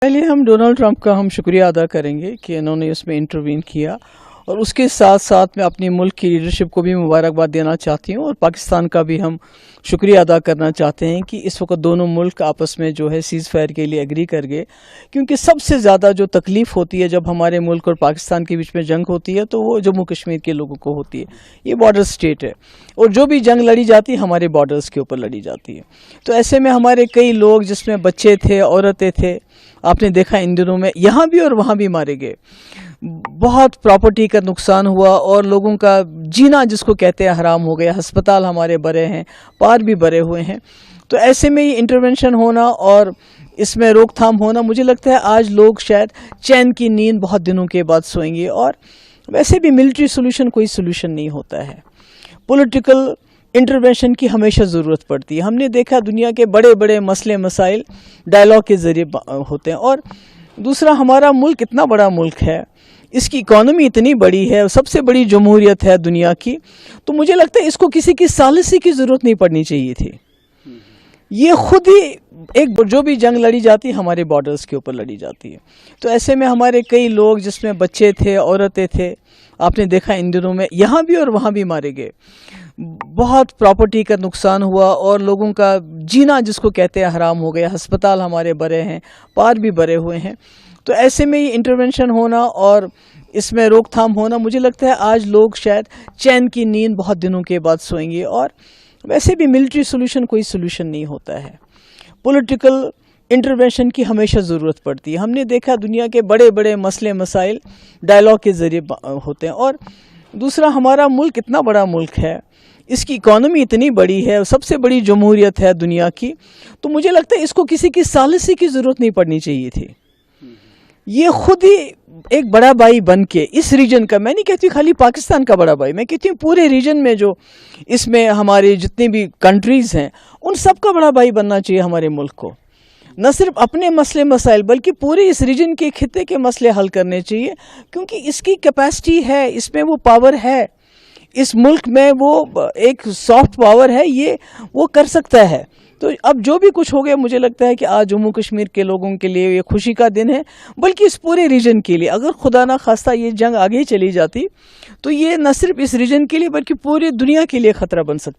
پہلے ہم Donald Trump کا شکریہ ادا کریں گے کہ انہوں نے اس میں انٹروین کیا، اور اس کے ساتھ ساتھ میں اپنی ملک کی لیڈرشپ کو بھی مبارکباد دینا چاہتی ہوں، اور پاکستان کا بھی ہم شکریہ ادا کرنا چاہتے ہیں کہ اس وقت دونوں ملک آپس میں جو ہے سیز فائر کے لیے ایگری کر گئے، کیونکہ سب سے زیادہ جو تکلیف ہوتی ہے جب ہمارے ملک اور پاکستان کے بیچ میں جنگ ہوتی ہے تو وہ جموں کشمیر کے لوگوں کو ہوتی ہے۔ یہ بارڈر سٹیٹ ہے، اور جو بھی جنگ لڑی جاتی ہے ہمارے بارڈرز کے اوپر لڑی جاتی ہے۔ تو ایسے میں ہمارے کئی لوگ جس میں بچے تھے، عورتیں تھے، آپ نے دیکھا ان دنوں میں یہاں بھی اور وہاں بھی مارے گئے، بہت پراپرٹی کا نقصان ہوا، اور لوگوں کا جینا جس کو کہتے ہیں حرام ہو گیا، ہسپتال ہمارے بھرے ہیں، پار بھی بھرے ہوئے ہیں۔ تو ایسے میں یہ انٹرونشن ہونا اور اس میں روک تھام ہونا، مجھے لگتا ہے آج لوگ شاید چین کی نیند بہت دنوں کے بعد سوئیں گے۔ اور ویسے بھی ملٹری سولوشن کوئی سولوشن نہیں ہوتا ہے، پولیٹیکل انٹرونشن کی ہمیشہ ضرورت پڑتی ہے۔ ہم نے دیکھا دنیا کے بڑے بڑے مسئلے مسائل ڈائلاگ کے ذریعے ہوتے ہیں، اور دوسرا ہمارا ملک اتنا بڑا ملک ہے، اس کی اکانومی اتنی بڑی ہے، سب سے بڑی جمہوریت ہے دنیا کی، تو مجھے لگتا ہے اس کو کسی کی ثالثی کی ضرورت نہیں پڑنی چاہیے تھی۔ یہ خود ہی ایک جو بھی جنگ لڑی جاتی ہے ہمارے بارڈرز کے اوپر لڑی جاتی ہے۔ تو ایسے میں ہمارے کئی لوگ جس میں بچے تھے، عورتیں تھے، آپ نے دیکھا ان دنوں میں یہاں بھی اور وہاں بھی مارے گئے، بہت پراپرٹی کا نقصان ہوا، اور لوگوں کا جینا جس کو کہتے ہیں حرام ہو گیا، ہسپتال ہمارے بھرے ہیں، پار بھی بھرے ہوئے ہیں۔ تو ایسے میں یہ انٹرونشن ہونا اور اس میں روک تھام ہونا، مجھے لگتا ہے آج لوگ شاید چین کی نیند بہت دنوں کے بعد سوئیں گے۔ اور ویسے بھی ملٹری سولوشن کوئی سولوشن نہیں ہوتا ہے، پولیٹیکل انٹرونشن کی ہمیشہ ضرورت پڑتی ہے۔ ہم نے دیکھا دنیا کے بڑے بڑے مسئلے مسائل ڈائلاگ کے ذریعے ہوتے ہیں، اور دوسرا ہمارا ملک اتنا بڑا ملک ہے، اس کی اکانومی اتنی بڑی ہے، سب سے بڑی جمہوریت ہے دنیا کی، تو مجھے لگتا ہے اس کو کسی کی ثالثی کی ضرورت نہیں پڑنی چاہیے تھی۔ یہ خود ہی ایک بڑا بھائی بن کے اس ریجن کا، میں نہیں کہتی خالی پاکستان کا بڑا بھائی، میں کہتی ہوں پورے ریجن میں جو اس میں ہماری جتنی بھی کنٹریز ہیں ان سب کا بڑا بھائی بننا چاہیے ہمارے ملک کو، نہ صرف اپنے مسئلے مسائل بلکہ پورے اس ریجن کے خطے کے مسئلے حل کرنے چاہیے، کیونکہ اس کی کیپیسٹی ہے، اس میں وہ پاور ہے، اس ملک میں وہ ایک سافٹ پاور ہے، یہ وہ کر سکتا ہے۔ تو اب جو بھی کچھ ہو گیا، مجھے لگتا ہے کہ آج جموں کشمیر کے لوگوں کے لیے یہ خوشی کا دن ہے، بلکہ اس پورے ریجن کے لیے۔ اگر خدا نہ خواستہ یہ جنگ آگے چلی جاتی تو یہ نہ صرف اس ریجن کے لیے بلکہ پوری دنیا کے لیے خطرہ بن سکتی۔